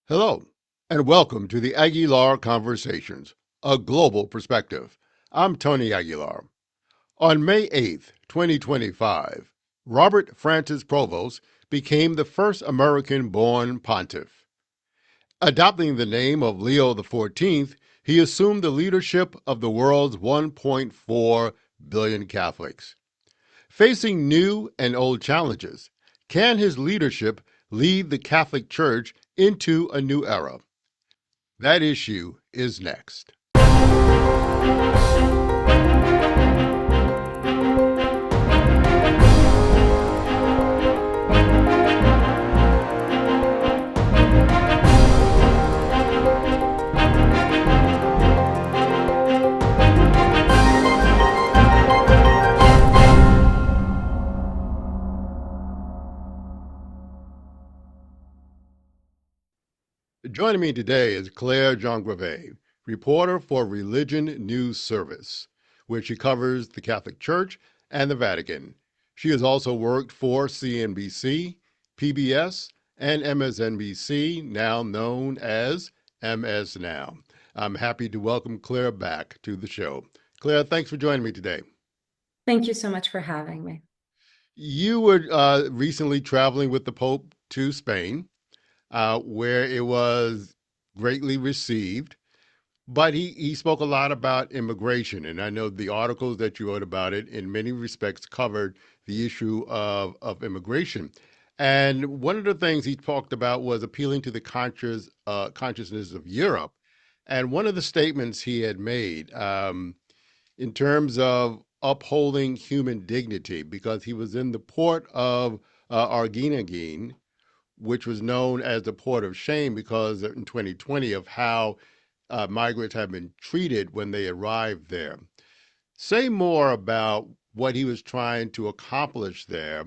Hello, and welcome to the Aguilar Conversations, a global perspective. I'm Tony Aguilar. On May 8th, 2025, Robert Francis Provost became the first American born pontiff. Adopting the name of Leo XIV, he assumed the leadership of the world's 1.4 billion Catholics. Facing new and old challenges, can his leadership lead the Catholic Church into a new era? That issue is next. Joining me today is Claire Giangravé, reporter for Religion News Service, where she covers the Catholic Church and the Vatican. She has also worked for CNBC, PBS, and MSNBC, now known as MS Now. I'm happy to welcome Claire back to the show. Claire, thanks for joining me today. Thank you so much for having me. You were recently traveling with the Pope to Spain, where it was greatly received. But he spoke a lot about immigration, and I know the articles that you wrote about it in many respects covered the issue of immigration. And one of the things he talked about was appealing to the consciousness of Europe. And one of the statements he had made in terms of upholding human dignity, because he was in the port of Arguinegyin, which was known as the port of shame because in 2020 of how migrants have been treated when they arrived there. Say more about what he was trying to accomplish there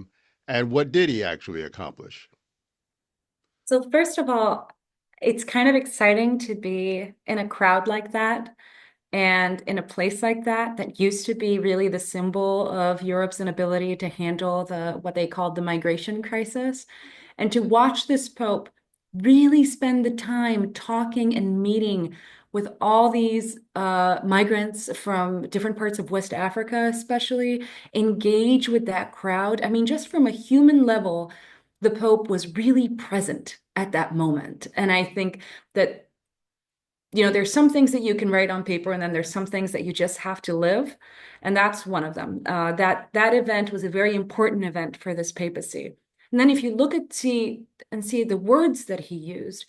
and what did he actually accomplish? So first of all, it's kind of exciting to be in a crowd like that and in a place like that that used to be really the symbol of Europe's inability to handle what they called the migration crisis. And to watch this Pope really spend the time talking and meeting with all these migrants from different parts of West Africa, especially, engage with that crowd. I mean, just from a human level, the Pope was really present at that moment. And I think that, there's some things that you can write on paper, and then there's some things that you just have to live. And that's one of them. That event was a very important event for this papacy. And then if you look at see the words that he used,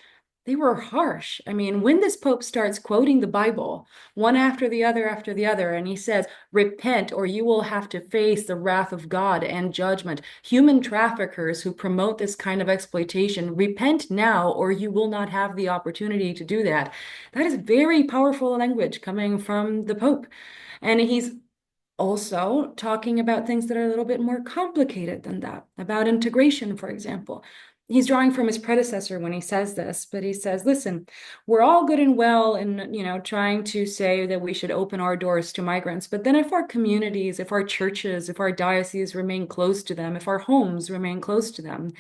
they were harsh. I mean, when this Pope starts quoting the Bible, one after the other, and he says, repent, or you will have to face the wrath of God and judgment. Human traffickers who promote this kind of exploitation, repent now, or you will not have the opportunity to do that. That is very powerful language coming from the Pope. And he's also talking about things that are a little bit more complicated than that, about integration, for example. He's drawing from his predecessor when he says this, but he says, listen, we're all good and well in, trying to say that we should open our doors to migrants. But then if our communities, if our churches, if our dioceses remain closed to them, if our homes remain closed to them,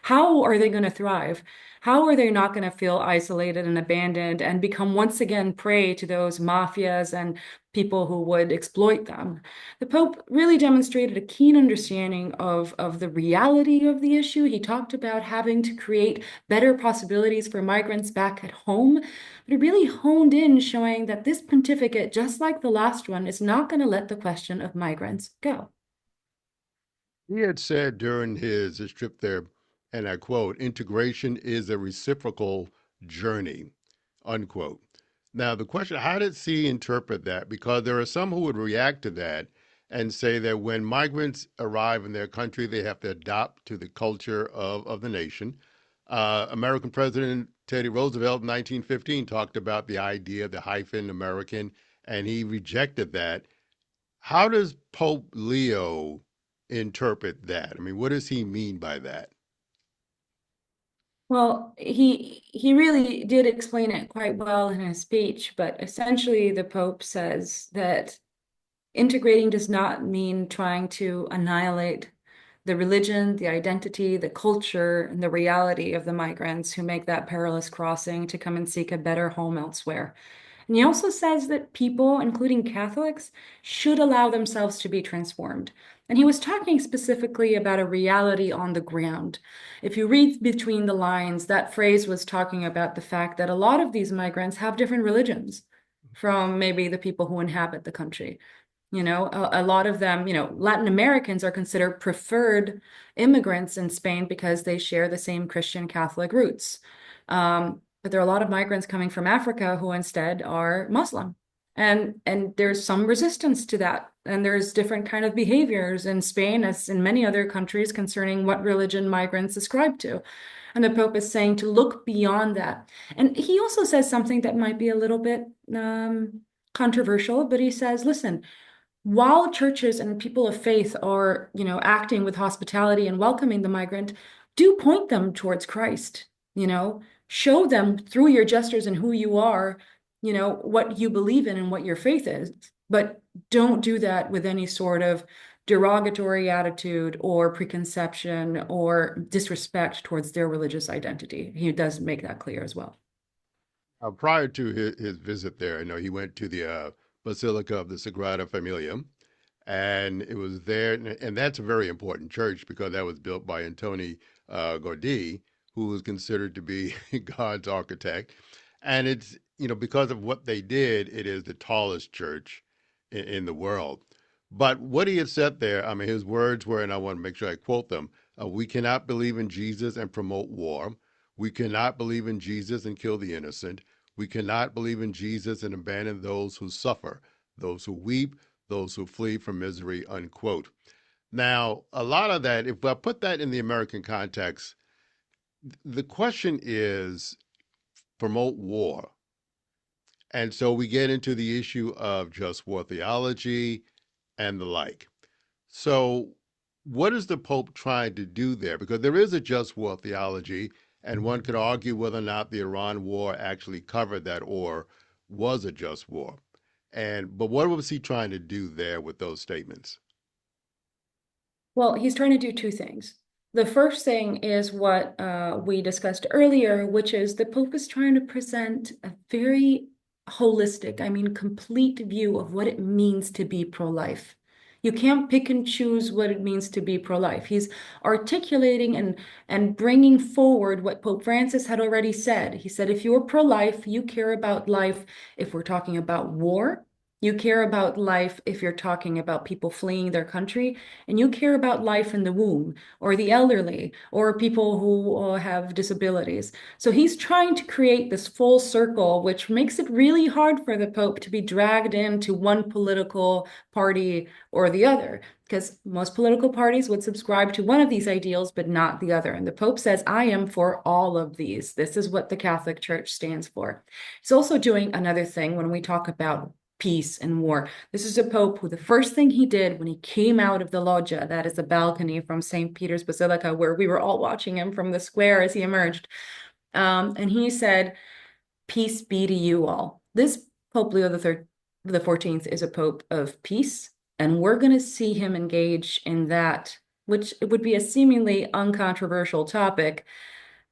how are they going to thrive? How are they not going to feel isolated and abandoned and become once again prey to those mafias and people who would exploit them? The Pope really demonstrated a keen understanding of the reality of the issue. He talked about having to create better possibilities for migrants back at home, but he really honed in, showing that this pontificate, just like the last one, is not going to let the question of migrants go. He had said during his trip there, and I quote, integration is a reciprocal journey, unquote. Now, the question, how did he interpret that? Because there are some who would react to that and say that when migrants arrive in their country, they have to adapt to the culture of the nation. American President Teddy Roosevelt in 1915 talked about the idea of the hyphen American, and he rejected that. How does Pope Leo interpret that? I mean, what does he mean by that? Well, he really did explain it quite well in his speech, but essentially the Pope says that integrating does not mean trying to annihilate the religion, the identity, the culture, and the reality of the migrants who make that perilous crossing to come and seek a better home elsewhere. And he also says that people, including Catholics, should allow themselves to be transformed. And he was talking specifically about a reality on the ground. If you read between the lines, that phrase was talking about the fact that a lot of these migrants have different religions from maybe the people who inhabit the country. A lot of them, Latin Americans are considered preferred immigrants in Spain because they share the same Christian Catholic roots. But there are a lot of migrants coming from Africa who instead are Muslim. And there's some resistance to that. And there's different kind of behaviors in Spain, as in many other countries, concerning what religion migrants ascribe to. And the Pope is saying to look beyond that. And he also says something that might be a little bit controversial, but he says, listen, while churches and people of faith are, acting with hospitality and welcoming the migrant, do point them towards Christ, show them through your gestures and who you are, what you believe in and what your faith is. But don't do that with any sort of derogatory attitude or preconception or disrespect towards their religious identity. He does make that clear as well. Prior to his visit there, I know he went to the Basilica of the Sagrada Familia, and it was there, and that's a very important church because that was built by Tony Gaudí, who was considered to be God's architect. And it's, because of what they did, it is the tallest church in the world. But what he had said there, I mean, his words were, and I want to make sure I quote them, we cannot believe in Jesus and promote war. We cannot believe in Jesus and kill the innocent. We cannot believe in Jesus and abandon those who suffer, those who weep, those who flee from misery, unquote. Now, a lot of that, if I put that in the American context, the question is promote war. And so we get into the issue of just war theology and the like. So, what is the Pope trying to do there? Because there is a just war theology, and one could argue whether or not the Iran war actually covered that or was a just war. But what was he trying to do there with those statements? Well, he's trying to do two things. The first thing is what we discussed earlier, which is the Pope is trying to present a very holistic, I mean, complete view of what it means to be pro-life. You can't pick and choose what it means to be pro-life. He's articulating and bringing forward what Pope Francis had already said. He said, if you're pro-life, you care about life. If we're talking about war, you care about life if you're talking about people fleeing their country, and you care about life in the womb, or the elderly, or people who have disabilities. So he's trying to create this full circle, which makes it really hard for the Pope to be dragged into one political party or the other, because most political parties would subscribe to one of these ideals, but not the other. And the Pope says, I am for all of these. This is what the Catholic Church stands for. He's also doing another thing when we talk about peace and war. This is a Pope who the first thing he did when he came out of the loggia, that is a balcony from St. Peter's Basilica, where we were all watching him from the square as he emerged. And he said, peace be to you all. This Pope Leo the 14th is a Pope of peace, and we're going to see him engage in that, which would be a seemingly uncontroversial topic,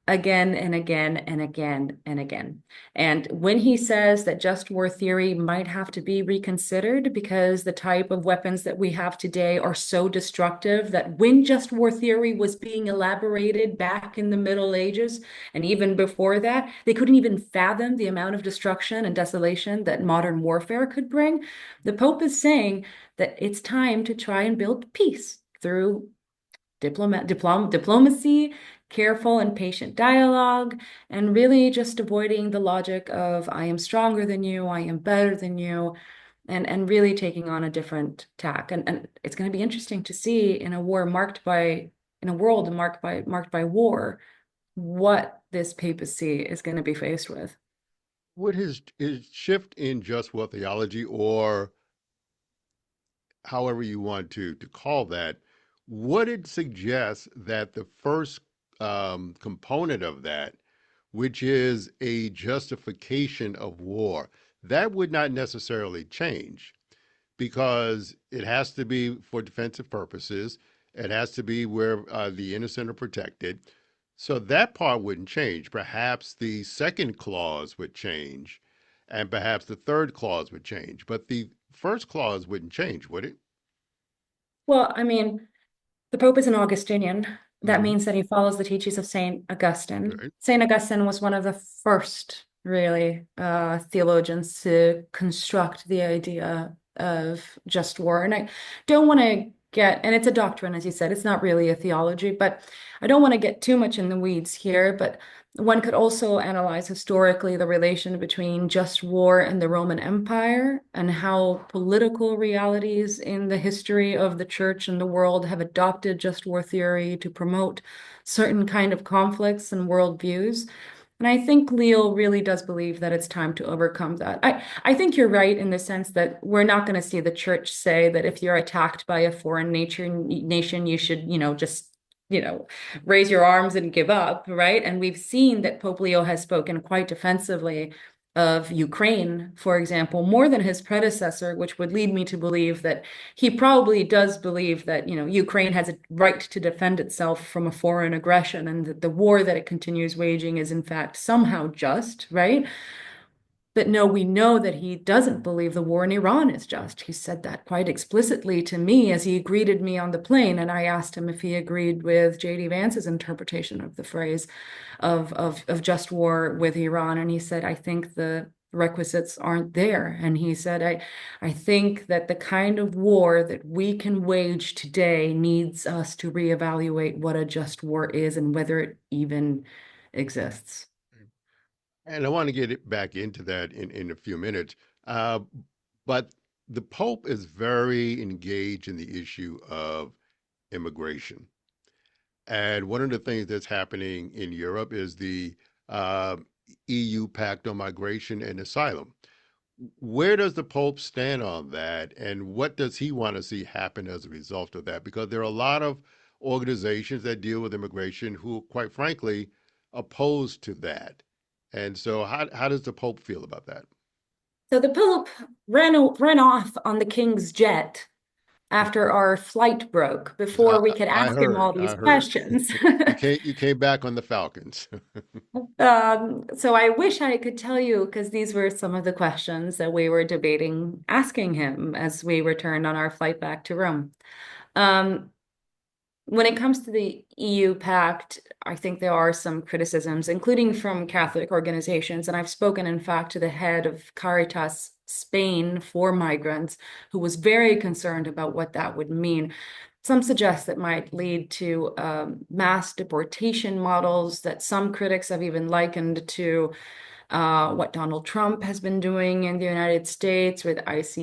again and again and again and again. And when he says that just war theory might have to be reconsidered because the type of weapons that we have today are so destructive that when just war theory was being elaborated back in the Middle Ages, and even before that, they couldn't even fathom the amount of destruction and desolation that modern warfare could bring. The Pope is saying that it's time to try and build peace through diplomacy, careful and patient dialogue, and really just avoiding the logic of I am stronger than you, I am better than you, and really taking on a different tack. And it's going to be interesting to see in a world marked by war, what this papacy is going to be faced with. Would his shift in just war theology, or however you want to call that, would it suggest that the first component of that, which is a justification of war, that would not necessarily change because it has to be for defensive purposes. It has to be where the innocent are protected. So that part wouldn't change. Perhaps the second clause would change, and perhaps the third clause would change. But the first clause wouldn't change, would it? Well, I mean, the Pope is an Augustinian. That Hmm. means that he follows the teachings of Saint Augustine. Right. Saint Augustine was one of the first, really, theologians to construct the idea of just war. And I don't want to get, and it's a doctrine, as you said, it's not really a theology, but I don't want to get too much in the weeds here. But one could also analyze historically the relation between just war and the Roman Empire and how political realities in the history of the church and the world have adopted just war theory to promote certain kind of conflicts and worldviews. And I think Leo really does believe that it's time to overcome that. I think you're right in the sense that we're not going to see the church say that if you're attacked by a foreign nation, you should, just, you know, raise your arms and give up, right? And we've seen that Pope Leo has spoken quite defensively of Ukraine, for example, more than his predecessor, which would lead me to believe that he probably does believe that, Ukraine has a right to defend itself from a foreign aggression and that the war that it continues waging is in fact somehow just, right? But no, we know that he doesn't believe the war in Iran is just. He said that quite explicitly to me as he greeted me on the plane, and I asked him if he agreed with J.D. Vance's interpretation of the phrase of just war with Iran. And he said, I think the requisites aren't there. And he said, I think that the kind of war that we can wage today needs us to reevaluate what a just war is and whether it even exists. And I want to get it back into that in a few minutes. Uh, but the Pope is very engaged in the issue of immigration. And one of the things that's happening in Europe is the uh, EU Pact on Migration and Asylum. Where does the Pope stand on that? And what does he want to see happen as a result of that? Because there are a lot of organizations that deal with immigration who, quite frankly, opposed to that. And so, how does the Pope feel about that? So the Pope ran off on the King's jet after our flight broke before we could I ask him all heard, I these heard. questions. You came back on the Falcons. So I wish I could tell you because these were some of the questions that we were debating asking him as we returned on our flight back to Rome. Um, when it comes to the EU pact, I think there are some criticisms, including from Catholic organizations. And I've spoken, in fact, to the head of Caritas Spain for migrants, who was very concerned about what that would mean. Some suggest that might lead to mass deportation models that some critics have even likened to what Donald Trump has been doing in the United States with ICE.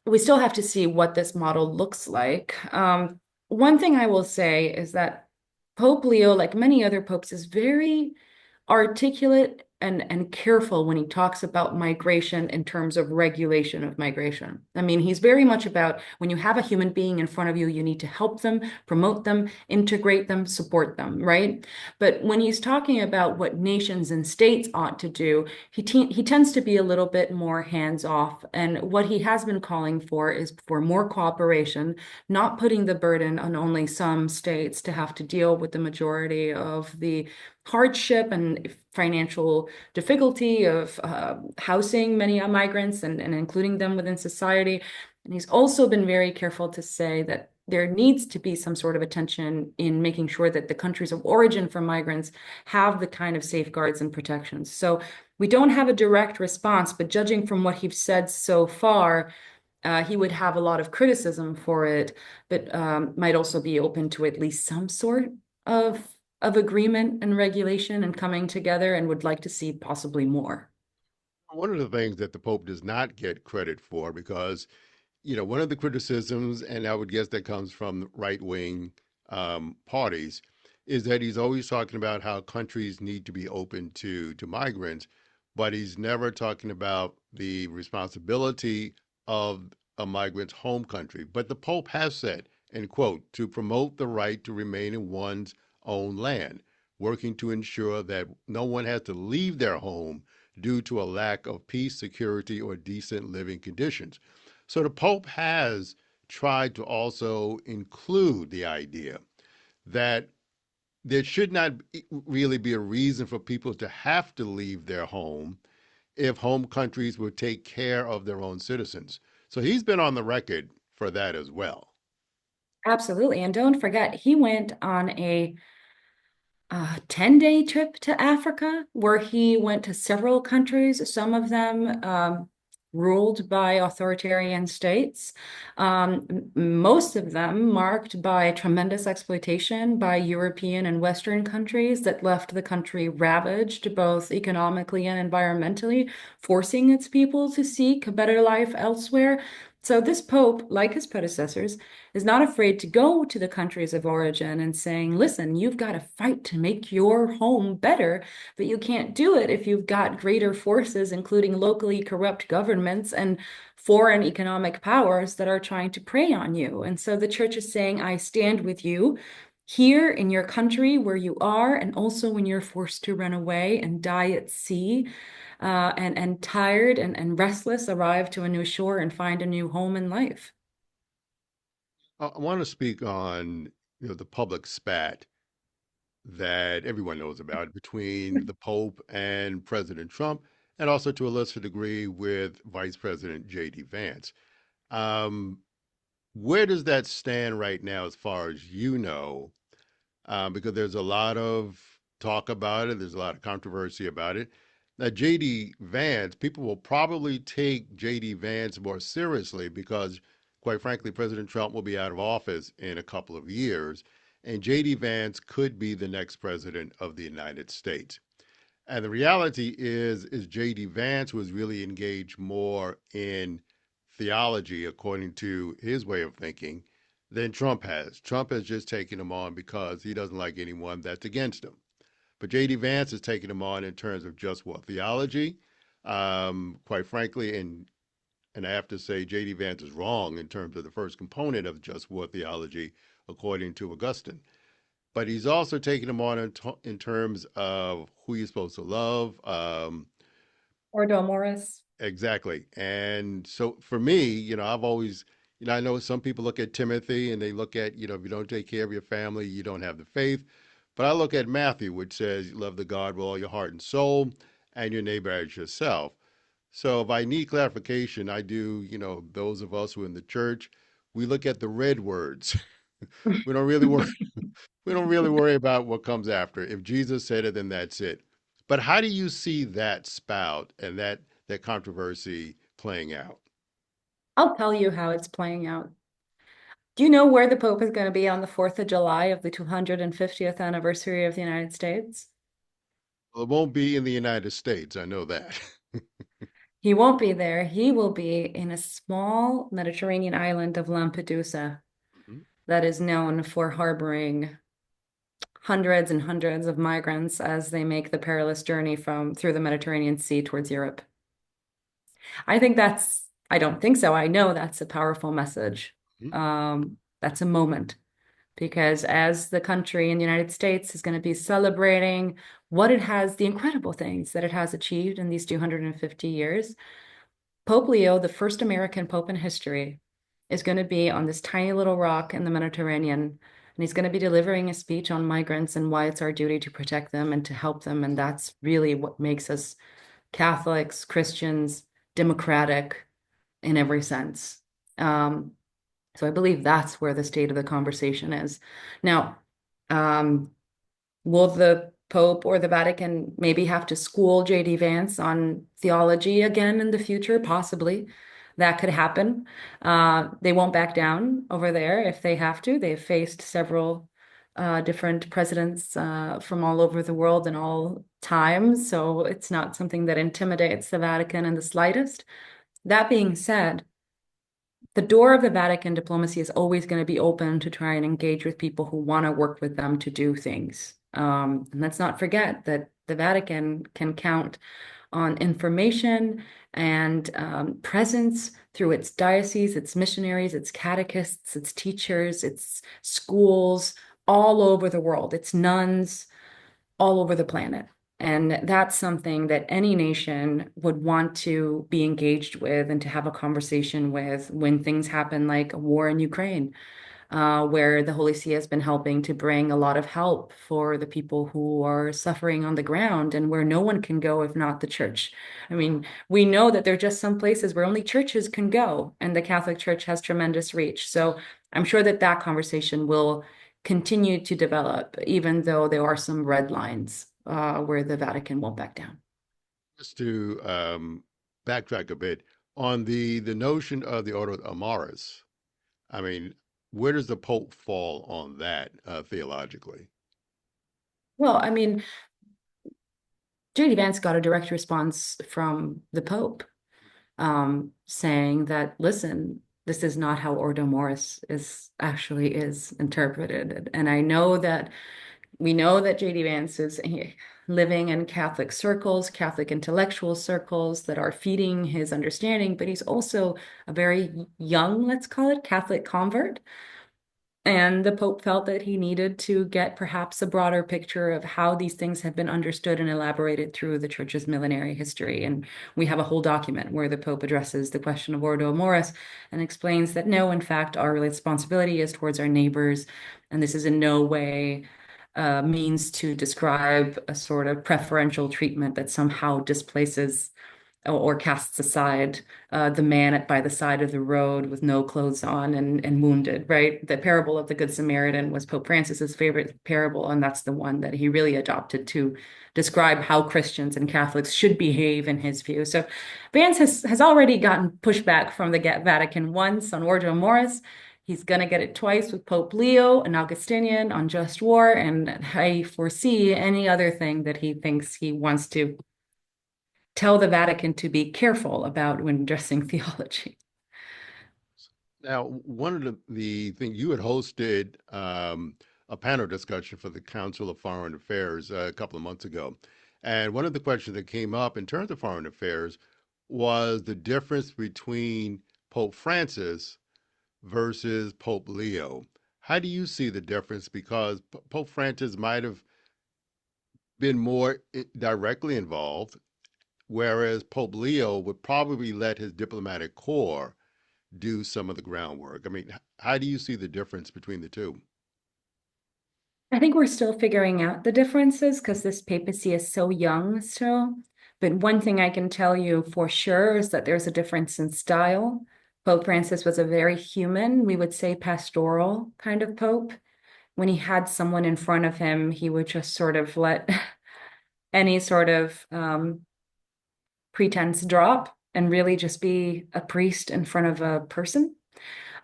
We still have to see what this model looks like. One thing I will say is that Pope Leo, like many other popes, is very articulate and careful when he talks about migration in terms of regulation of migration. I mean, he's very much about when you have a human being in front of you, you need to help them, promote them, integrate them, support them, right? But when he's talking about what nations and states ought to do, he tends to be a little bit more hands off. And what he has been calling for is for more cooperation, not putting the burden on only some states to have to deal with the majority of the hardship and financial difficulty of housing many migrants and including them within society. And he's also been very careful to say that there needs to be some sort of attention in making sure that the countries of origin for migrants have the kind of safeguards and protections. So we don't have a direct response, but judging from what he's said so far, he would have a lot of criticism for it, but might also be open to at least some sort of agreement and regulation and coming together and would like to see possibly more. One of the things that the Pope does not get credit for, because one of the criticisms, and I would guess that comes from right wing parties, is that he's always talking about how countries need to be open to migrants, but he's never talking about the responsibility of a migrant's home country. But the Pope has said, and quote, to promote the right to remain in one's own land, working to ensure that no one has to leave their home due to a lack of peace, security, or decent living conditions. So the Pope has tried to also include the idea that there should not really be a reason for people to have to leave their home if home countries would take care of their own citizens. So he's been on the record for that as well. Absolutely. And don't forget, he went on a 10-day trip to Africa where he went to several countries, some of them ruled by authoritarian states, most of them marked by tremendous exploitation by European and Western countries that left the country ravaged both economically and environmentally, forcing its people to seek a better life elsewhere. So this Pope, like his predecessors, is not afraid to go to the countries of origin and saying, listen, you've got to fight to make your home better, but you can't do it if you've got greater forces, including locally corrupt governments and foreign economic powers that are trying to prey on you. And so the church is saying, I stand with you here in your country where you are, and also when you're forced to run away and die at sea. And tired and restless, arrive to a new shore and find a new home in life. I want to speak on the public spat that everyone knows about between the Pope and President Trump, and also to a lesser degree with Vice President J.D. Vance. Um, where does that stand right now, as far as you know? Because there's a lot of talk about it, there's a lot of controversy about it. Now, J.D. Vance, people will probably take J.D. Vance more seriously because, quite frankly, President Trump will be out of office in a couple of years, and J.D. Vance could be the next president of the United States. And the reality is J.D. Vance was really engaged more in theology, according to his way of thinking, than Trump has. Trump has just taken him on because he doesn't like anyone that's against him. But J.D. Vance has taken him on in terms of just war theology. Quite frankly, and I have to say, J.D. Vance is wrong in terms of the first component of just war theology, according to Augustine. But he's also taken him on in terms of who you're supposed to love. Ordo Morris. Exactly. And so for me, I've always, I know some people look at Timothy and they look at, if you don't take care of your family, you don't have the faith. But I look at Matthew, which says, love the God with all your heart and soul and your neighbor as yourself. So if I need clarification, I do, those of us who are in the church, we look at the red words. We don't really worry. We don't really worry about what comes after. If Jesus said it, then that's it. But how do you see that spout and that controversy playing out? I'll tell you how it's playing out. Do you know where the Pope is going to be on the 4th of July of the 250th anniversary of the United States? Well, it won't be in the United States. I know that. He won't be there. He will be in a small Mediterranean island of Lampedusa Mhm. that is known for harboring hundreds and hundreds of migrants as they make the perilous journey from through the Mediterranean Sea towards Europe. I don't think so. I know that's a powerful message. Mhm. That's a moment because as the country in the United States is going to be celebrating what it has, the incredible things that it has achieved in these 250 years, Pope Leo, the first American pope in history, is going to be on this tiny little rock in the Mediterranean, and he's going to be delivering a speech on migrants and why it's our duty to protect them and to help them. And that's really what makes us Catholics, Christians, democratic in every sense. Um, so I believe that's where the state of the conversation is. Now, um, will the Pope or the Vatican maybe have to school J.D. Vance on theology again in the future? Possibly. That could happen. They won't back down over there if they have to. They've faced several different presidents from all over the world in all times, so it's not something that intimidates the Vatican in the slightest. That being said, the door of the Vatican diplomacy is always going to be open to try and engage with people who want to work with them to do things. And let's not forget that the Vatican can count on information and presence through its diocese, its missionaries, its catechists, its teachers, its schools all over the world, its nuns all over the planet. And that's something that any nation would want to be engaged with and to have a conversation with when things happen, like a war in Ukraine, where the Holy See has been helping to bring a lot of help for the people who are suffering on the ground and where no one can go if not the church. I mean, we know that there are just some places where only churches can go, and the Catholic Church has tremendous reach. So I'm sure that that conversation will continue to develop, even though there are some red lines where the Vatican won't back down. Just to backtrack a bit on the notion of the Ordo Amoris, I mean, where does the Pope fall on that theologically? Well, I mean, JD Vance got a direct response from the Pope saying that, listen, this is not how Ordo Morris is interpreted. And I know that we know that JD Vance is living in Catholic circles, Catholic intellectual circles that are feeding his understanding, but he's also a very young, let's call it, Catholic convert. And the Pope felt that he needed to get perhaps a broader picture of how these things have been understood and elaborated through the Church's millenary history. And we have a whole document where the Pope addresses the question of Ordo Mortis and explains that no, in fact, our responsibility is towards our neighbors. And this is in no way means to describe a sort of preferential treatment that somehow displaces or casts aside the man by the side of the road with no clothes on and wounded, right? The parable of the Good Samaritan was Pope Francis's favorite parable, and that's the one that he really adopted to describe how Christians and Catholics should behave in his view. So Vance has already gotten pushback from the Vatican once on Ordo Mortis. He's going to get it twice with Pope Leo and Augustinian on just war, and I foresee any other thing that he thinks he wants to tell the Vatican to be careful about when addressing theology. Now, one of the things you had hosted a panel discussion for the Council of Foreign Affairs a couple of months ago. And one of the questions that came up in terms of foreign affairs was the difference between Pope Francis versus Pope Leo. How do you see the difference? Because Pope Francis might have been more directly involved, whereas Pope Leo would probably let his diplomatic corps do some of the groundwork. I mean, how do you see the difference between the two? I think we're still figuring out the differences because this papacy is so young still. But one thing I can tell you for sure is that there's a difference in style. Pope Francis was a very human, we would say pastoral kind of pope. When he had someone in front of him, he would just sort of let any sort of pretense drop and really just be a priest in front of a person.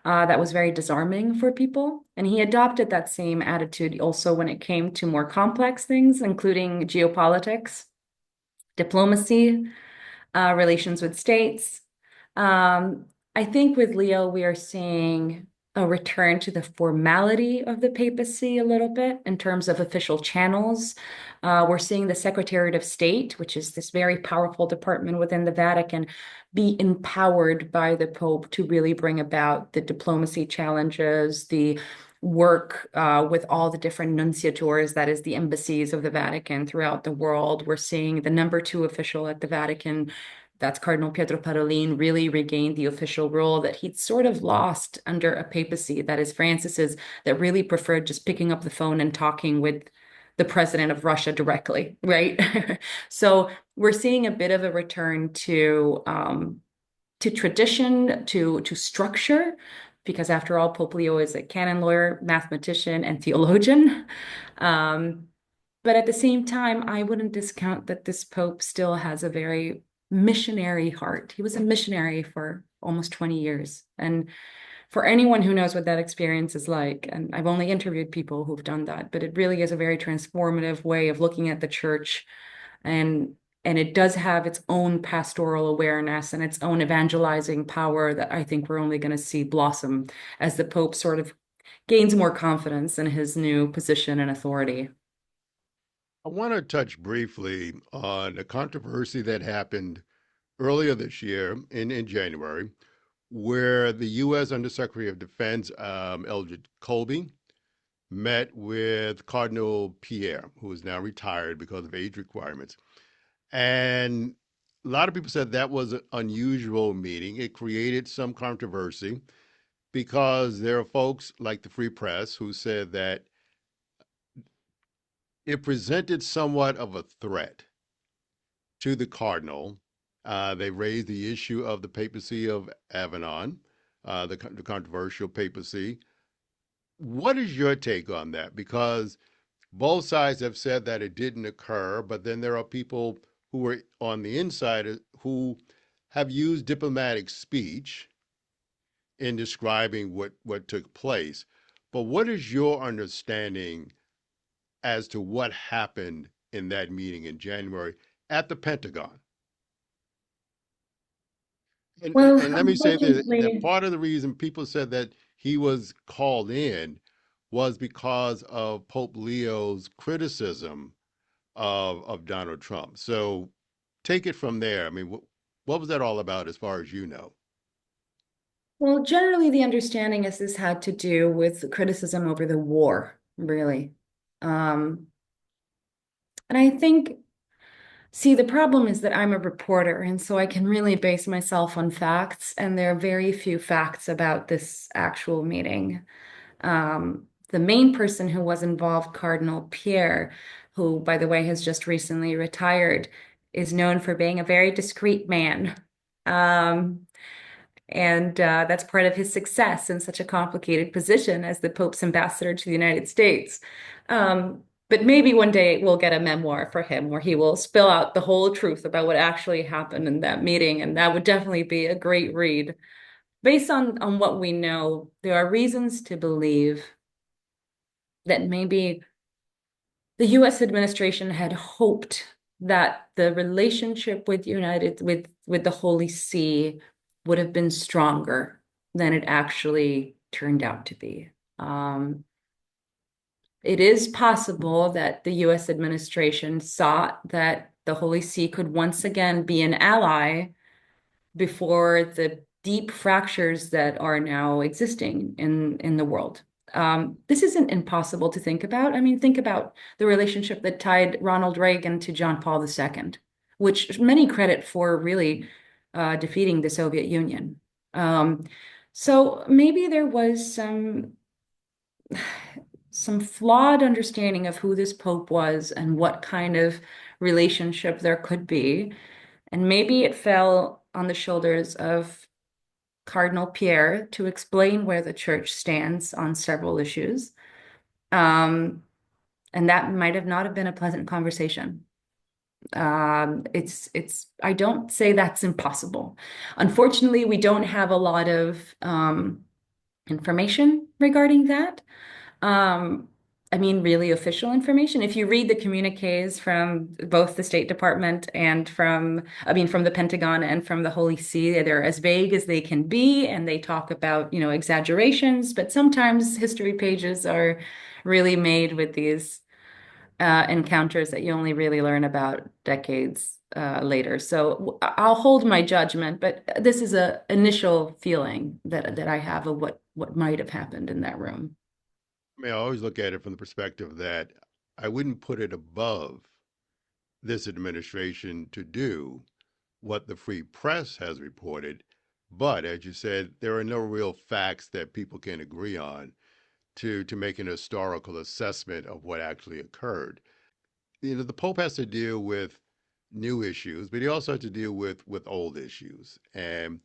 That was very disarming for people. And he adopted that same attitude also when it came to more complex things, including geopolitics, diplomacy, relations with states. Um, I think with Leo, we are seeing a return to the formality of the papacy a little bit in terms of official channels. We're seeing the Secretariat of State, which is this very powerful department within the Vatican, be empowered by the Pope to really bring about the diplomacy challenges, the work with all the different nunciatures, that is, the embassies of the Vatican throughout the world. We're seeing the number two official at the Vatican, that's Cardinal Pietro Parolin, really regained the official role that he'd sort of lost under a papacy, that is Francis's, that really preferred just picking up the phone and talking with the president of Russia directly, right? So we're seeing a bit of a return to tradition, to structure, because after all, Pope Leo is a canon lawyer, mathematician, and theologian. Um, but at the same time, I wouldn't discount that this Pope still has a very missionary heart. He was a missionary for almost 20 years. And for anyone who knows what that experience is like, and I've only interviewed people who've done that, but it really is a very transformative way of looking at the church, and and it does have its own pastoral awareness and its own evangelizing power that I think we're only going to see blossom as the Pope sort of gains more confidence in his new position and authority. I want to touch briefly on a controversy that happened earlier this year in January, where the U.S. Undersecretary of Defense, Elgin Colby, met with Cardinal Pierre, who is now retired because of age requirements. And a lot of people said that was an unusual meeting. It created some controversy because there are folks like the Free Press who said that it presented somewhat of a threat to the cardinal. They raised the issue of the papacy of Avignon, the controversial papacy. What is your take on that? Because both sides have said that it didn't occur, but then there are people who are on the inside who have used diplomatic speech in describing what took place. But what is your understanding as to what happened in that meeting in January at the Pentagon? Well, And let me say that unfortunately, part of the reason people said that he was called in was because of Pope Leo's criticism of Donald Trump. So take it from there. I mean, what was that all about as far as you know? well, generally the understanding is this had to do with criticism over the war, really. Um, and I think, see, the problem is that I'm a reporter, and so I can really base myself on facts, and there are very few facts about this actual meeting. The main person who was involved, Cardinal Pierre, who, by the way, has just recently retired, is known for being a very discreet man. Um, and that's part of his success in such a complicated position as the Pope's ambassador to the United States. But maybe one day we'll get a memoir for him where he will spill out the whole truth about what actually happened in that meeting. And that would definitely be a great read. Based on what we know, there are reasons to believe that maybe the US administration had hoped that the relationship with with the Holy See would have been stronger than it actually turned out to be. Um, it is possible that the US administration thought that the Holy See could once again be an ally before the deep fractures that are now existing in the world. This isn't impossible to think about. I mean, think about the relationship that tied Ronald Reagan to John Paul II, which many credit for really defeating the Soviet Union. Um, so maybe there was some flawed understanding of who this Pope was and what kind of relationship there could be. And maybe it fell on the shoulders of Cardinal Pierre to explain where the church stands on several issues. Um, and that might have not have been a pleasant conversation. I don't say that's impossible. Unfortunately, we don't have a lot of information regarding that. Um, I mean, really official information. If you read the communiques from both the State Department and from the Pentagon and from the Holy See, they're as vague as they can be, and they talk about, exaggerations, but sometimes history pages are really made with these encounters that you only really learn about decades later. So I'll hold my judgment, but this is a initial feeling that I have of what might have happened in that room. I mean, I always look at it from the perspective that I wouldn't put it above this administration to do what the Free Press has reported. But as you said, there are no real facts that people can agree on to make an historical assessment of what actually occurred. The Pope has to deal with new issues, but he also has to deal with old issues and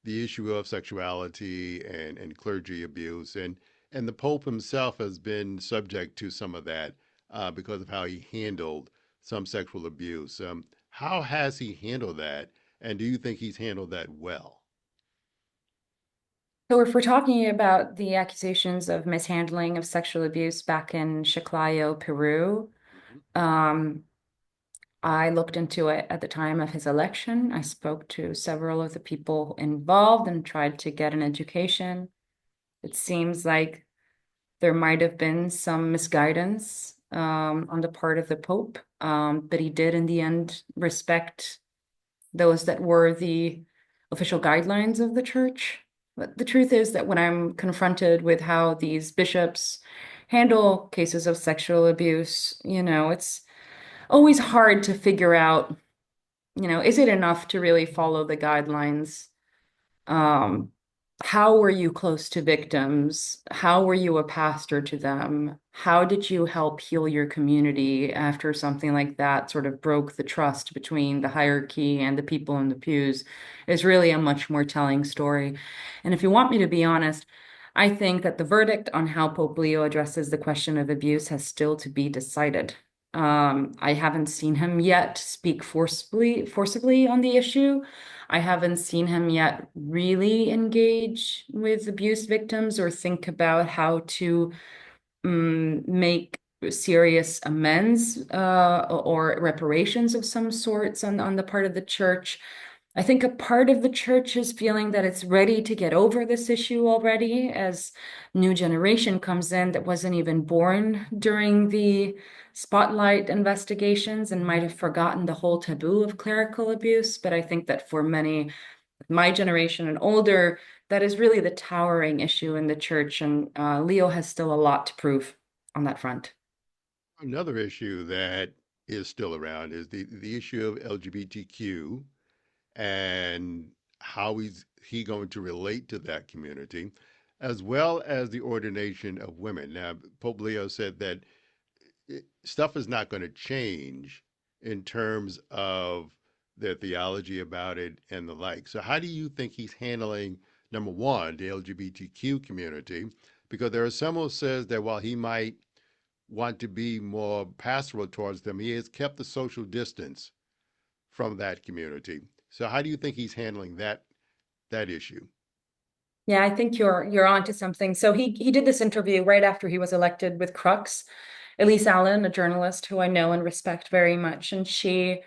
the issue of sexuality and clergy abuse. And the Pope himself has been subject to some of that because of how he handled some sexual abuse. How has he handled that? And do you think he's handled that well? So if we're talking about the accusations of mishandling of sexual abuse back in Chiclayo, Peru, Mhm. um, I looked into it at the time of his election. I spoke to several of the people involved and tried to get an education. It seems like there might have been some misguidance on the part of the Pope, but he did in the end respect those that were the official guidelines of the church. But the truth is that when I'm confronted with how these bishops handle cases of sexual abuse. It's always hard to figure out, is it enough to really follow the guidelines? Um, how were you close to victims? How were you a pastor to them? How did you help heal your community after something like that sort of broke the trust between the hierarchy and the people in the pews? Is really a much more telling story. And if you want me to be honest, I think that the verdict on how Pope Leo addresses the question of abuse has still to be decided. I haven't seen him yet speak forcibly on the issue. I haven't seen him yet really engage with abuse victims or think about how to make serious amends or reparations of some sorts on the part of the church. I think a part of the church is feeling that it's ready to get over this issue already as new generation comes in that wasn't even born during the spotlight investigations and might have forgotten the whole taboo of clerical abuse. But I think that for many, my generation and older, that is really the towering issue in the church. And Leo has still a lot to prove on that front. Another issue that is still around is the issue of LGBTQ and how he going to relate to that community, as well as the ordination of women. Now, Pope Leo said that stuff is not going to change in terms of their theology about it and the like. So, how do you think he's handling number one, the LGBTQ community? Because there are some who says that while he might want to be more pastoral towards them, he has kept the social distance from that community. So, how do you think he's handling that issue? Yeah, I think you're onto something. So he did this interview right after he was elected with Crux. Elise Allen, a journalist who I know and respect very much, and she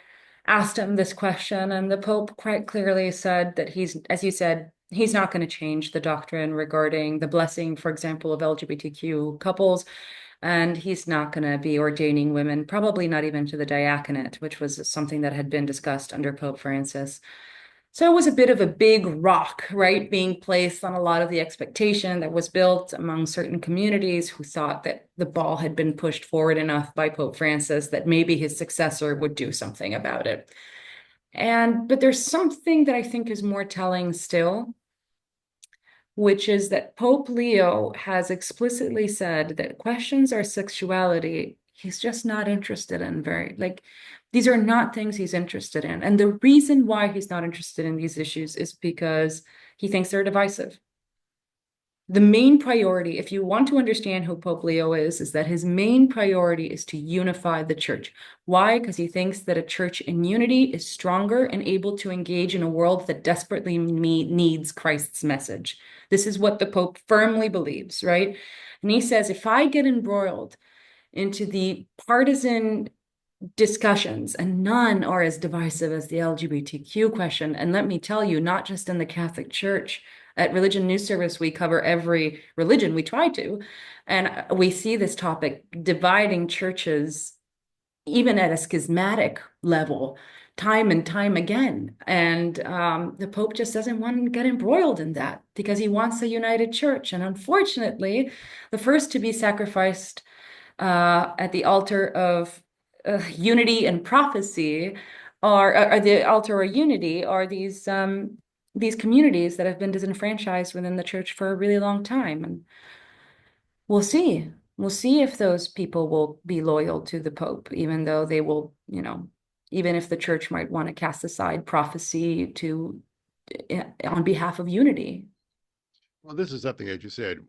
asked him this question, and the Pope quite clearly said that he's, as you said, he's not going to change the doctrine regarding the blessing, for example, of LGBTQ couples, and he's not going to be ordaining women, probably not even to the diaconate, which was something that had been discussed under Pope Francis. So it was a bit of a big rock, right, being placed on a lot of the expectation that was built among certain communities who thought that the ball had been pushed forward enough by Pope Francis that maybe his successor would do something about it. But there's something that I think is more telling still, which is that Pope Leo has explicitly said that questions our sexuality, he's just not interested in very, like, these are not things he's interested in. And the reason why he's not interested in these issues is because he thinks they're divisive. The main priority, if you want to understand who Pope Leo is that his main priority is to unify the church. Why? Because he thinks that a church in unity is stronger and able to engage in a world that desperately needs Christ's message. This is what the Pope firmly believes, right? And he says, if I get embroiled into the partisan discussions, and none are as divisive as the LGBTQ question. And let me tell you, not just in the Catholic Church, at Religion News Service, we cover every religion, we try to, and we see this topic dividing churches even at a schismatic level time and time again. And the Pope just doesn't want to get embroiled in that because he wants a united church. And unfortunately, the first to be sacrificed at the altar of unity and prophecy are the altar of unity are these communities that have been disenfranchised within the church for a really long time. And we'll see. We'll see if those people will be loyal to the Pope, even though they will, even if the church might want to cast aside prophecy to on behalf of unity. Well, this is something, as you said,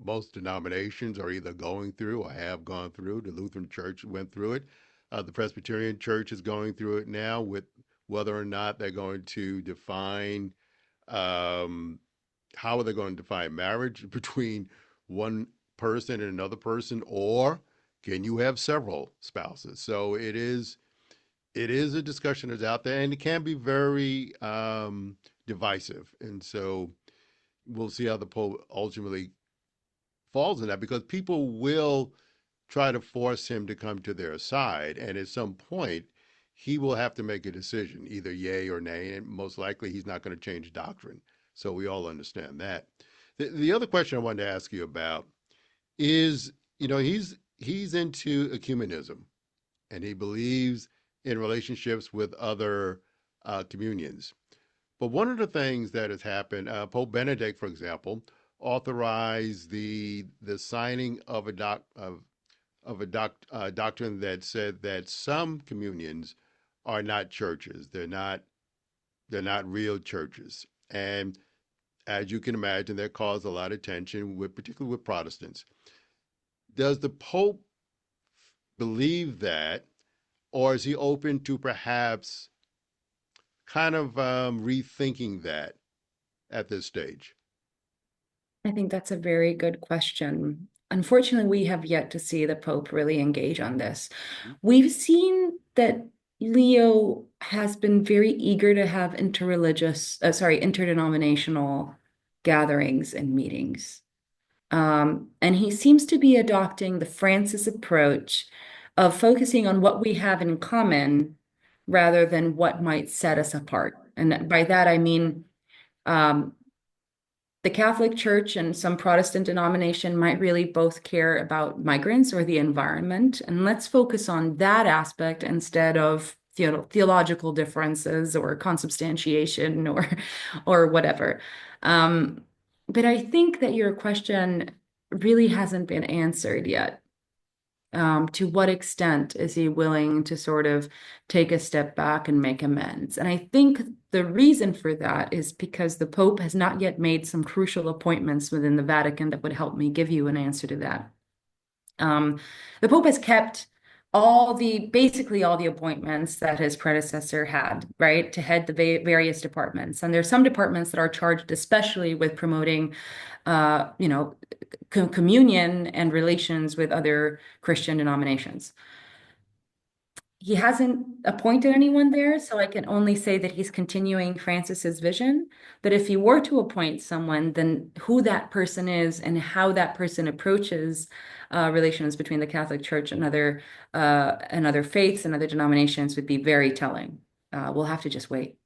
most denominations are either going through or have gone through. The Lutheran Church went through it. The Presbyterian Church is going through it now with whether or not they're going to define um, how are they going to define marriage between one person and another person, or can you have several spouses? So it is a discussion that's out there, and it can be very divisive. And so we'll see how the poll ultimately falls in that because people will try to force him to come to their side. And at some point, he will have to make a decision, either yay or nay. And most likely, he's not going to change doctrine. So we all understand that. The other question I wanted to ask you about is, he's into ecumenism, and he believes in relationships with other communions. But one of the things that has happened, Pope Benedict, for example, authorized the signing of a doctrine that said that some communions are not churches. They're not real churches, and as you can imagine, that caused a lot of tension, particularly with Protestants. Does the Pope believe that, or is he open to perhaps kind of rethinking that at this stage? I think that's a very good question. Unfortunately, we have yet to see the Pope really engage on this. Mhm. We've seen that Leo has been very eager to have interdenominational gatherings and meetings. And he seems to be adopting the Francis approach of focusing on what we have in common rather than what might set us apart. And by that, I mean, um, the Catholic Church and some Protestant denomination might really both care about migrants or the environment. And let's focus on that aspect instead of theological differences or consubstantiation or whatever. Um, but I think that your question really hasn't been answered yet. To what extent is he willing to sort of take a step back and make amends? And I think the reason for that is because the Pope has not yet made some crucial appointments within the Vatican that would help me give you an answer to that. Um, the Pope has kept basically all the appointments that his predecessor had, right, to head the various departments. And there's some departments that are charged especially with promoting, you know, communion and relations with other Christian denominations. He hasn't appointed anyone there, so I can only say that he's continuing Francis's vision. But if he were to appoint someone, then who that person is and how that person approaches relations between the Catholic Church and other faiths and other denominations would be very telling. We'll have to just wait.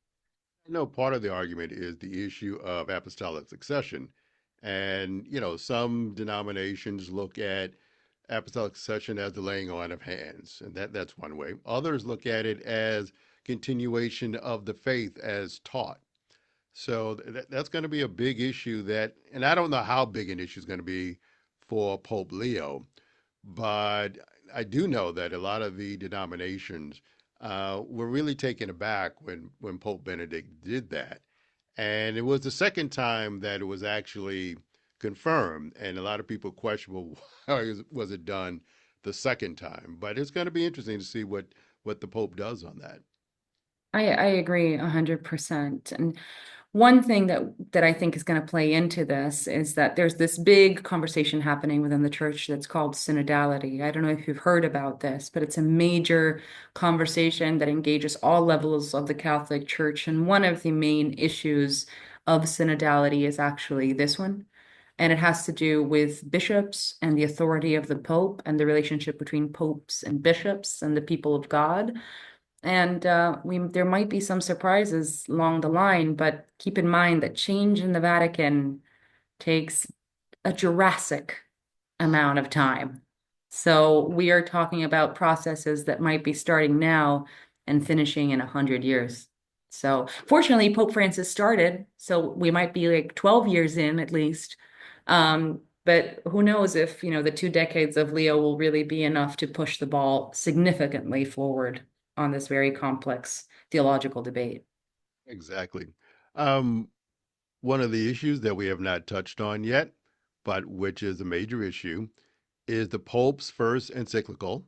I know part of the argument is the issue of apostolic succession. And, some denominations look at apostolic succession as the laying on of hands, and that's one way. Others look at it as continuation of the faith as taught. So that's going to be a big issue and I don't know how big an issue is going to be for Pope Leo, but I do know that a lot of the denominations were really taken aback when Pope Benedict did that. And it was the second time that it was actually confirmed. And a lot of people question, well, why was it done the second time? But it's going to be interesting to see what the Pope does on that. I agree 100%. And one thing that I think is going to play into this is that there's this big conversation happening within the church that's called synodality. I don't know if you've heard about this, but it's a major conversation that engages all levels of the Catholic Church. And one of the main issues of synodality is actually this one. And it has to do with bishops and the authority of the Pope and the relationship between popes and bishops and the people of God. And there might be some surprises along the line, but keep in mind that change in the Vatican takes a Jurassic amount of time. So we are talking about processes that might be starting now and finishing in 100 years. So fortunately, Pope Francis started, so we might be like 12 years in at least. But who knows if, the 2 decades of Leo will really be enough to push the ball significantly forward on this very complex theological debate. Exactly. Um, One of the issues that we have not touched on yet, but which is a major issue, is the Pope's first encyclical,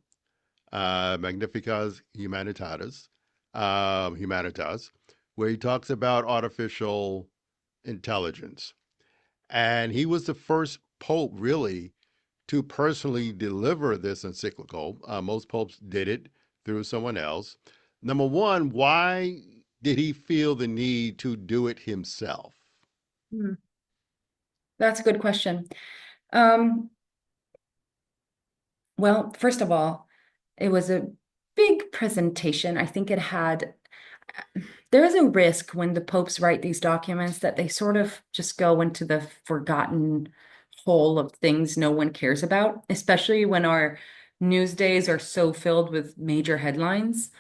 Magnificas Humanitas, where he talks about artificial intelligence. And he was the first pope, really, to personally deliver this encyclical. Most popes did it through someone else. Number one, why did he feel the need to do it himself? Hmm. That's a good question. Um, well, first of all, it was a big presentation. I think there is a risk when the popes write these documents that they sort of just go into the forgotten hole of things no one cares about, especially when our news days are so filled with major headlines.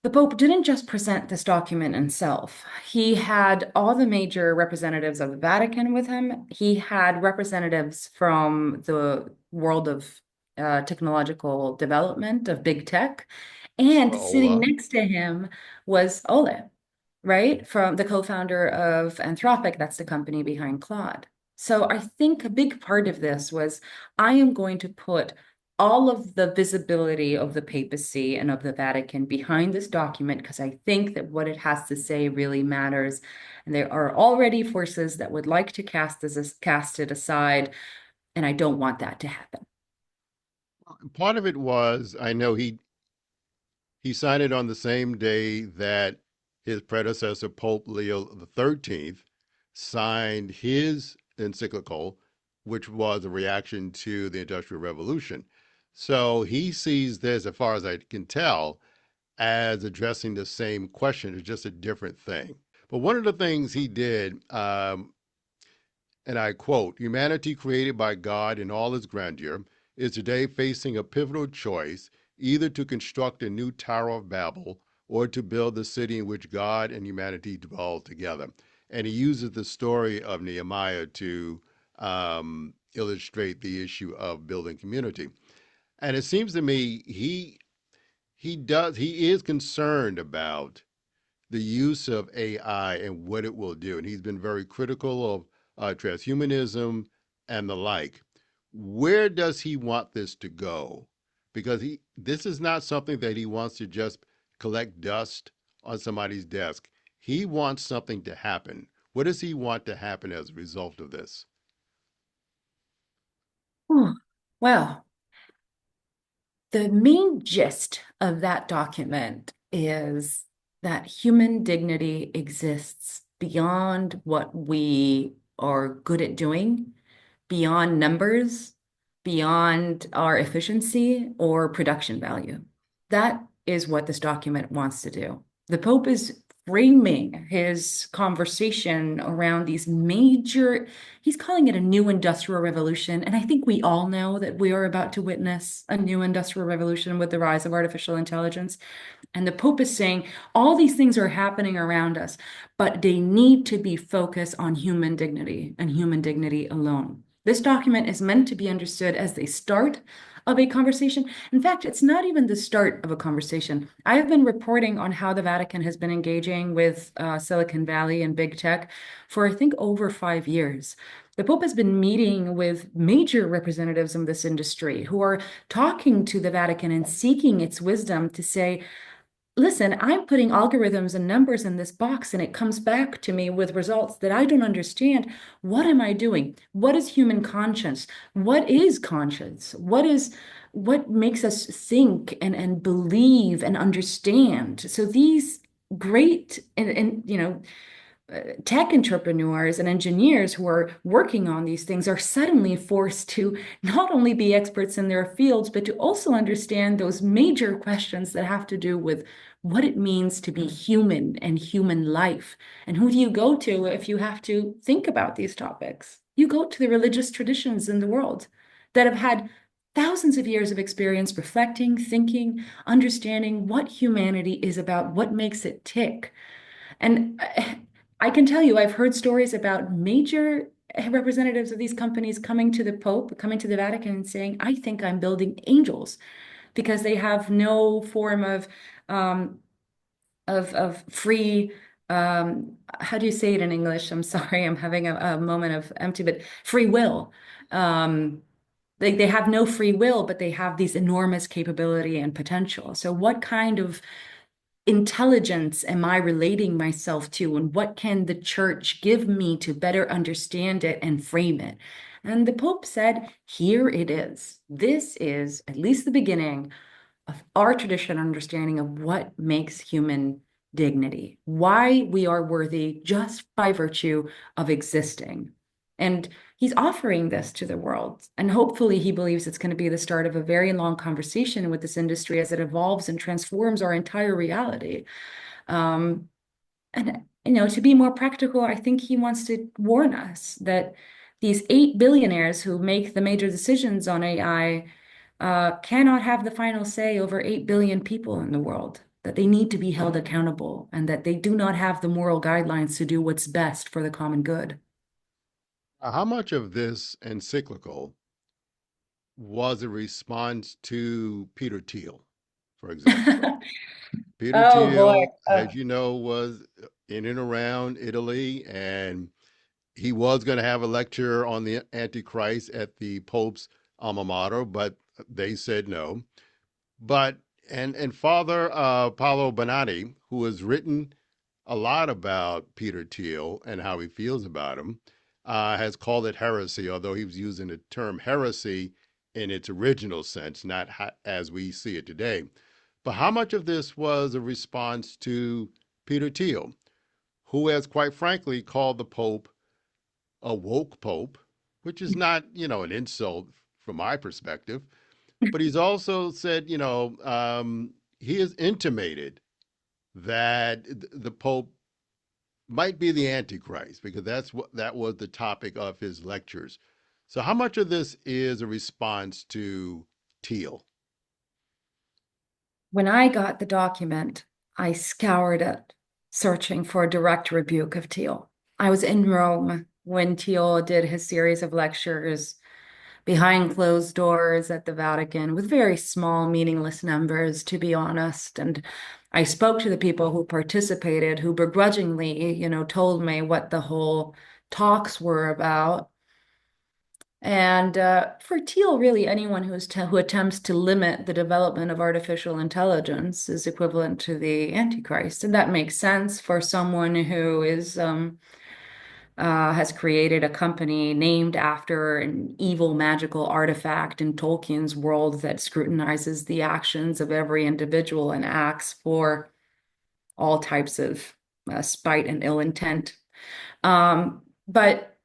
The Pope didn't just present this document himself. He had all the major representatives of the Vatican with him. He had representatives from the world of technological development, of big tech. And Sure, sitting Ola. next to him was Ole, right? From the co-founder of Anthropic, that's the company behind Claude. So I think a big part of this was I am going to put all of the visibility of the papacy and of the Vatican behind this document because I think that what it has to say really matters. And there are already forces that would like to cast it aside, and I don't want that to happen. Part of it was, I know he signed it on the same day that his predecessor, Pope Leo XIII, signed his encyclical, which was a reaction to the Industrial Revolution. So he sees this, as far as I can tell, as addressing the same question. It's just a different thing. But one of the things he did, and I quote, humanity created by God in all its grandeur is today facing a pivotal choice either to construct a new Tower of Babel or to build the city in which God and humanity dwell together. And he uses the story of Nehemiah to illustrate the issue of building community. And it seems to me he is concerned about the use of AI and what it will do. And he's been very critical of transhumanism and the like. Where does he want this to go? Because this is not something that he wants to just collect dust on somebody's desk. He wants something to happen. What does he want to happen as a result of this? Whew. Well, the main gist of that document is that human dignity exists beyond what we are good at doing, beyond numbers, beyond our efficiency or production value. That is what this document wants to do. The Pope is framing his conversation around these major, he's calling it a new industrial revolution. And I think we all know that we are about to witness a new industrial revolution with the rise of artificial intelligence. And the Pope is saying all these things are happening around us, but they need to be focused on human dignity and human dignity alone. This document is meant to be understood as the start of a conversation. In fact, it's not even the start of a conversation. I have been reporting on how the Vatican has been engaging with Silicon Valley and big tech for, I think, over 5 years. The Pope has been meeting with major representatives of this industry who are talking to the Vatican and seeking its wisdom to say, listen, I'm putting algorithms and numbers in this box and it comes back to me with results that I don't understand. What am I doing? What is human conscience? What is conscience? What makes us think and believe and understand? So these great and tech entrepreneurs and engineers who are working on these things are suddenly forced to not only be experts in their fields, but to also understand those major questions that have to do with what it means to be human and human life. And who do you go to if you have to think about these topics? You go to the religious traditions in the world that have had thousands of years of experience reflecting, thinking, understanding what humanity is about, what makes it tick. And I can tell you, I've heard stories about major representatives of these companies coming to the Pope, coming to the Vatican and saying, I think I'm building angels because they have no form um, of free, how do you say it in English? I'm sorry, I'm having a moment of empty, but free will. Um, they have no free will, but they have these enormous capability and potential. So what kind of intelligence am I relating myself to, and what can the church give me to better understand it and frame it? And the Pope said, here it is. This is at least the beginning of our tradition understanding of what makes human dignity, why we are worthy just by virtue of existing. And he's offering this to the world. And hopefully, he believes it's going to be the start of a very long conversation with this industry as it evolves and transforms our entire reality. And, to be more practical, I think he wants to warn us that these eight billionaires who make the major decisions on AI cannot have the final say over 8 billion people in the world, that they need to be held accountable, and that they do not have the moral guidelines to do what's best for the common good. How much of this encyclical was a response to Peter Thiel, for example? Peter Oh boy. Thiel, as you know, was in and around Italy, and he was going to have a lecture on the Antichrist at the Pope's alma mater, but they said no. But and Father Paolo Bonatti, who has written a lot about Peter Thiel and how he feels about him, has called it heresy, although he was using the term heresy in its original sense, not as we see it today. But how much of this was a response to Peter Thiel, who has quite frankly called the Pope a woke Pope, which is not, an insult from my perspective, but he's also said, he has intimated that the Pope might be the Antichrist because that was the topic of his lectures. So how much of this is a response to Thiel? When I got the document, I scoured it, searching for a direct rebuke of Thiel. I was in Rome when Thiel did his series of lectures behind closed doors at the Vatican with very small, meaningless numbers, to be honest. And I spoke to the people who participated, who begrudgingly, told me what the whole talks were about. And for Thiel, really, anyone who attempts to limit the development of artificial intelligence is equivalent to the Antichrist, and that makes sense for someone who is has created a company named after an evil magical artifact in Tolkien's world that scrutinizes the actions of every individual and acts for all types of spite and ill intent. But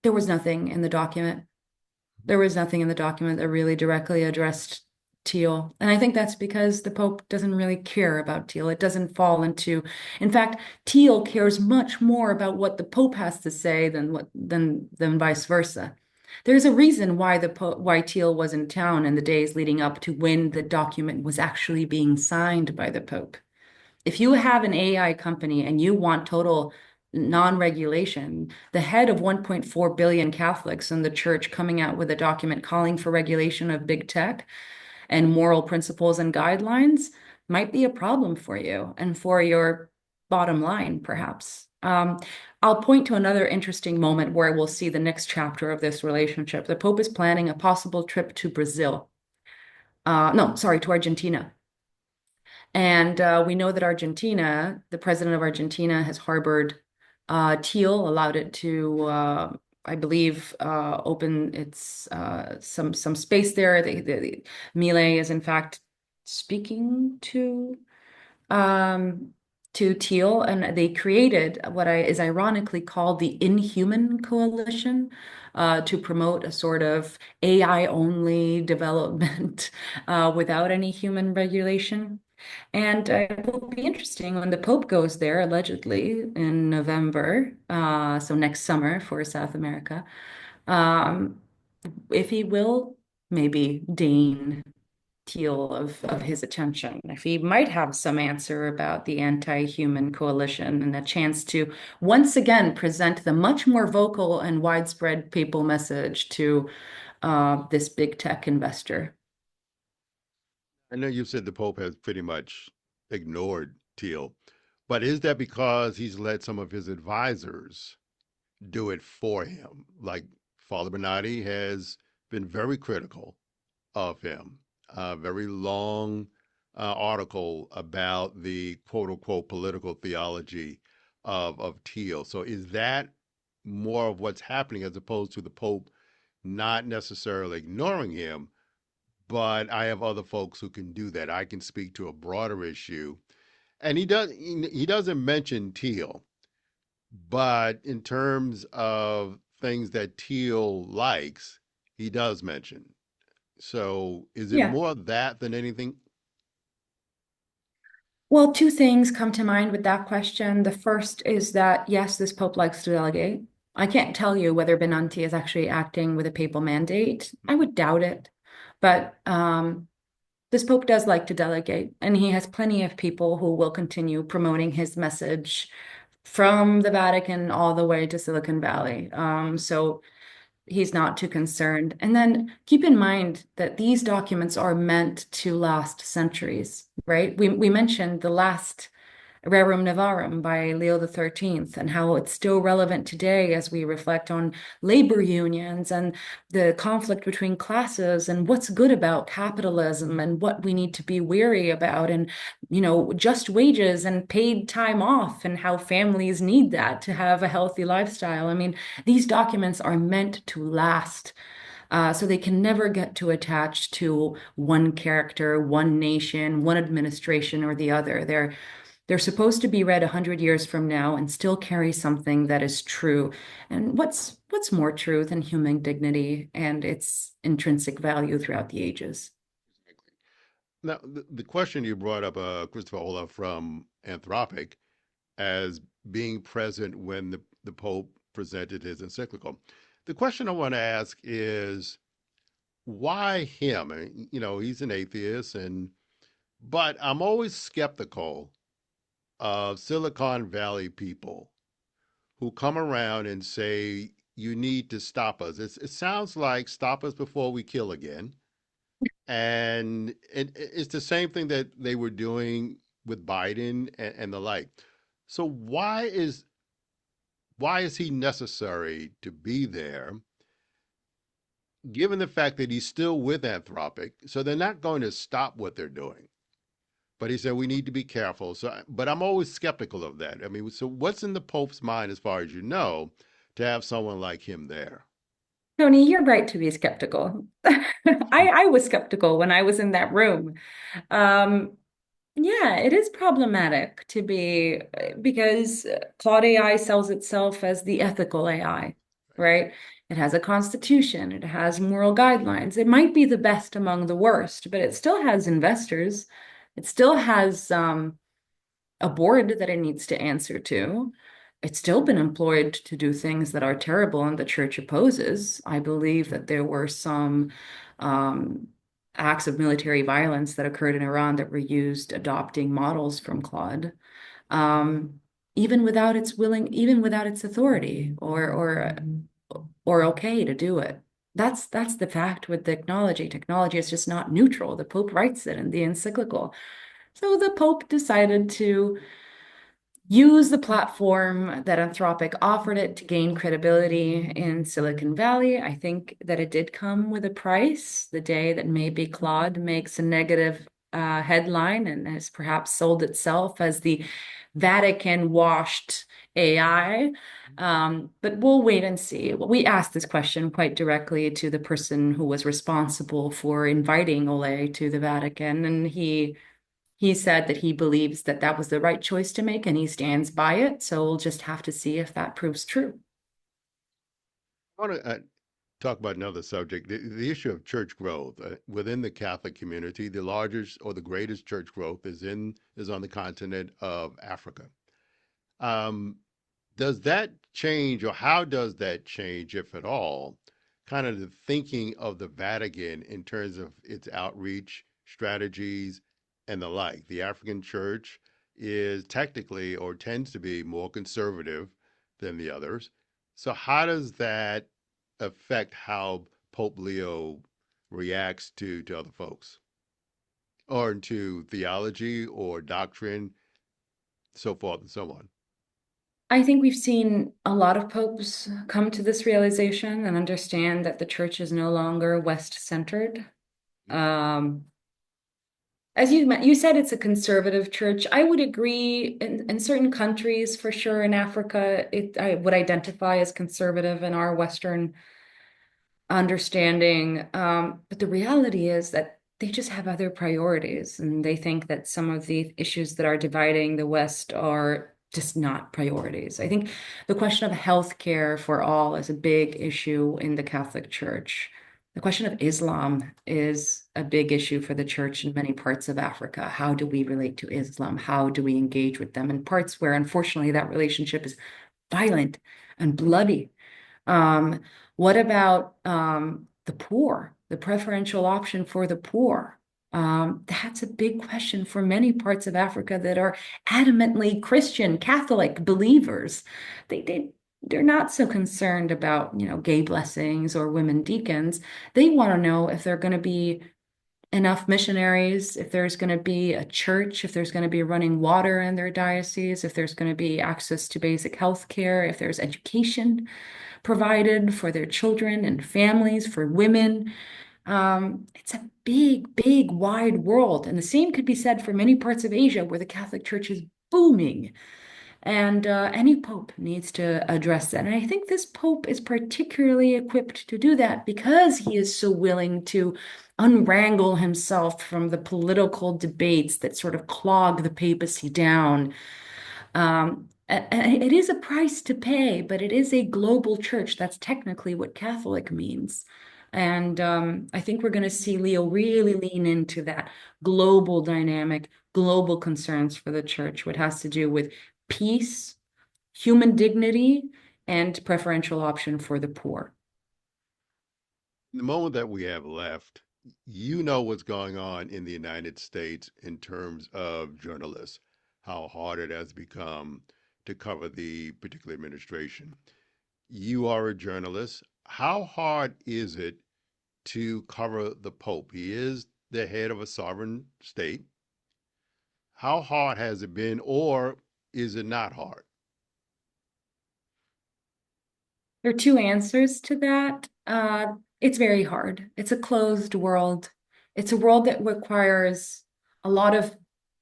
there was nothing in the document. There was nothing in the document that really directly addressed Thiel. And I think that's because the Pope doesn't really care about Thiel. It doesn't fall into, in fact, Thiel cares much more about what the Pope has to say than vice versa. There's a reason why Thiel was in town in the days leading up to when the document was actually being signed by the Pope. If you have an AI company and you want total non-regulation, the head of 1.4 billion Catholics in the church coming out with a document calling for regulation of big tech and moral principles and guidelines might be a problem for you and for your bottom line, perhaps. I'll point to another interesting moment where we'll see the next chapter of this relationship. The Pope is planning a possible trip to Brazil. No, sorry, to Argentina. And we know that Argentina, the president of Argentina, has harbored Thiel, allowed it to, I believe, open its some space there. Milei is in fact speaking um, to Thiel, and they created what is ironically called the Inhuman Coalition. To promote a sort of AI only development without any human regulation. And it will be interesting when the Pope goes there, allegedly in November, so next summer for South America, um, if he will maybe deign Thiel of his attention, if he might have some answer about the anti-human coalition and a chance to once again present the much more vocal and widespread papal message to this big tech investor. I know you said the Pope has pretty much ignored Thiel, but is that because he's let some of his advisors do it for him? Like Father Bernardi has been very critical of him. A very long article about the quote unquote political theology of Thiel. So is that more of what's happening as opposed to the Pope not necessarily ignoring him, but I have other folks who can do that. I can speak to a broader issue. And he doesn't mention Thiel, but in terms of things that Thiel likes, he does mention. So is it Yeah. more that than anything? Well, two things come to mind with that question. The first is that, yes, this Pope likes to delegate. I can't tell you whether Benanti is actually acting with a papal mandate. I would doubt it. But this Pope does like to delegate, and he has plenty of people who will continue promoting his message from the Vatican all the way to Silicon Valley. So he's not too concerned. And then keep in mind that these documents are meant to last centuries, right? We mentioned the last Rerum Novarum by Leo XIII and how it's still relevant today as we reflect on labor unions and the conflict between classes and what's good about capitalism and what we need to be wary about and, just wages and paid time off and how families need that to have a healthy lifestyle. I mean, these documents are meant to last. So they can never get too attached to one character, one nation, one administration, or the other. They're supposed to be read 100 years from now and still carry something that is true. And what's more true than human dignity and its intrinsic value throughout the ages? Now, the question you brought up, Christopher Ola from Anthropic, as being present when the Pope presented his encyclical. The question I want to ask is why him? I mean, he's an atheist, but I'm always skeptical of Silicon Valley people who come around and say, you need to stop us. It sounds like stop us before we kill again. And it's the same thing that they were doing with Biden and the like. So why is he necessary to be there, given the fact that he's still with Anthropic? So they're not going to stop what they're doing. But he said we need to be careful. So, but I'm always skeptical of that. I mean, so what's in the Pope's mind, as far as you know, to have someone like him there? Tony, you're right to be skeptical. I was skeptical when I was in that room. Um, Yeah, it is problematic to be because Claude AI sells itself as the ethical AI, right? It has a constitution, it has moral guidelines. It might be the best among the worst, but it still has investors. It still has a board that it needs to answer to. It's still been employed to do things that are terrible and the church opposes. I believe that there were some um, acts of military violence that occurred in Iran that were used adopting models from Claude, um, even without its authority or okay to do it. That's the fact with technology. Technology is just not neutral. The Pope writes it in the encyclical. So the Pope decided to use the platform that Anthropic offered it to gain credibility in Silicon Valley. I think that it did come with a price. The day that maybe Claude makes a negative headline and has perhaps sold itself as the Vatican washed AI. But we'll wait and see. We asked this question quite directly to the person who was responsible for inviting Ole to the Vatican, and he said that he believes that that was the right choice to make and he stands by it. So we'll just have to see if that proves true. I want to talk about another subject, the issue of church growth within the Catholic community. The largest or the greatest church growth is on the continent of Africa. Um, does that change, or how does that change, if at all, kind of the thinking of the Vatican in terms of its outreach strategies and the like? The African church is technically or tends to be more conservative than the others. So, how does that affect how Pope Leo reacts to other folks or to theology or doctrine, so forth and so on? I think we've seen a lot of popes come to this realization and understand that the church is no longer West-centered. Um, as you said, it's a conservative church. I would agree in certain countries, for sure. In Africa, I would identify as conservative in our Western understanding. But the reality is that they just have other priorities, and they think that some of the issues that are dividing the West are just not priorities. I think the question of healthcare for all is a big issue in the Catholic Church. The question of Islam is a big issue for the church in many parts of Africa. How do we relate to Islam? How do we engage with them in parts where, unfortunately, that relationship is violent and bloody? Um, what about the poor, the preferential option for the poor? That's a big question for many parts of Africa that are adamantly Christian, Catholic believers. They're not so concerned about, gay blessings or women deacons. They want to know if they're going to be enough missionaries, if there's going to be a church, if there's going to be running water in their diocese, if there's going to be access to basic health care, if there's education provided for their children and families, for women. It's a big, big, wide world. And the same could be said for many parts of Asia where the Catholic Church is booming. And any pope needs to address that. And I think this pope is particularly equipped to do that because he is so willing to unwrangle himself from the political debates that sort of clog the papacy down. And it is a price to pay, but it is a global church. That's technically what Catholic means. And I think we're going to see Leo really lean into that global dynamic, global concerns for the church, what has to do with peace, human dignity, and preferential option for the poor. The moment that we have left, you know what's going on in the United States in terms of journalists, how hard it has become to cover the particular administration. You are a journalist. How hard is it to cover the Pope? He is the head of a sovereign state. How hard has it been, or is it not hard? There are two answers to that. It's very hard. It's a closed world. It's a world that requires a lot of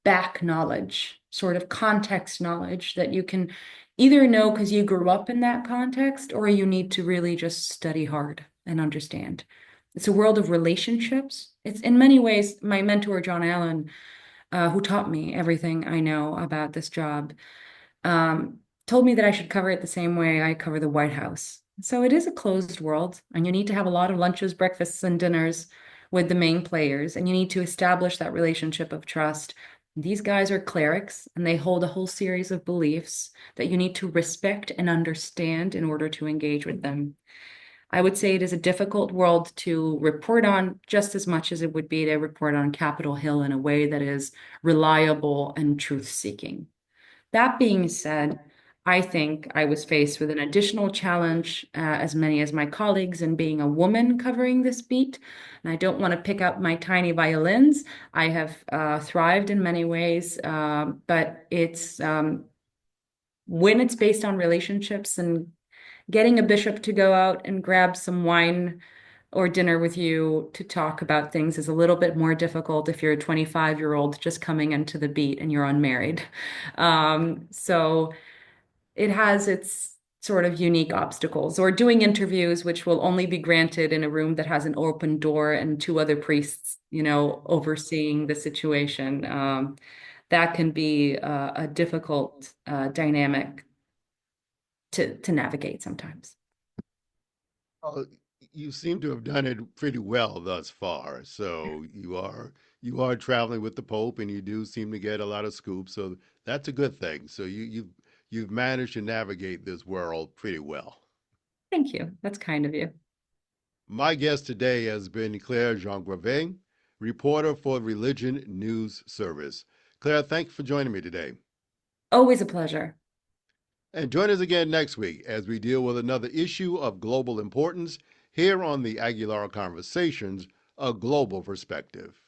back knowledge, sort of context knowledge that you can either know because you grew up in that context, or you need to really just study hard and understand. It's a world of relationships. It's in many ways my mentor, John Allen, who taught me everything I know about this job, um, told me that I should cover it the same way I cover the White House. So it is a closed world, and you need to have a lot of lunches, breakfasts, and dinners with the main players, and you need to establish that relationship of trust. These guys are clerics, and they hold a whole series of beliefs that you need to respect and understand in order to engage with them. I would say it is a difficult world to report on just as much as it would be to report on Capitol Hill in a way that is reliable and truth-seeking. That being said, I think I was faced with an additional challenge, as many as my colleagues, in being a woman covering this beat. And I don't want to pick up my tiny violins. I have thrived in many ways, but it's when it's based on relationships and getting a bishop to go out and grab some wine or dinner with you to talk about things is a little bit more difficult if you're a 25-year-old just coming into the beat and you're unmarried. So it has its sort of unique obstacles, or doing interviews, which will only be granted in a room that has an open door and two other priests, overseeing the situation. That can be a difficult dynamic to navigate sometimes. Uh, you seem to have done it pretty well thus far. So you are traveling with the Pope, and you do seem to get a lot of scoops. So that's a good thing. So you've managed to navigate this world pretty well. Thank you. That's kind of you. My guest today has been Claire Giangravé, reporter for Religion News Service. Claire, thank you for joining me today. Always a pleasure. And join us again next week as we deal with another issue of global importance here on the Aguilar Conversations, a global perspective.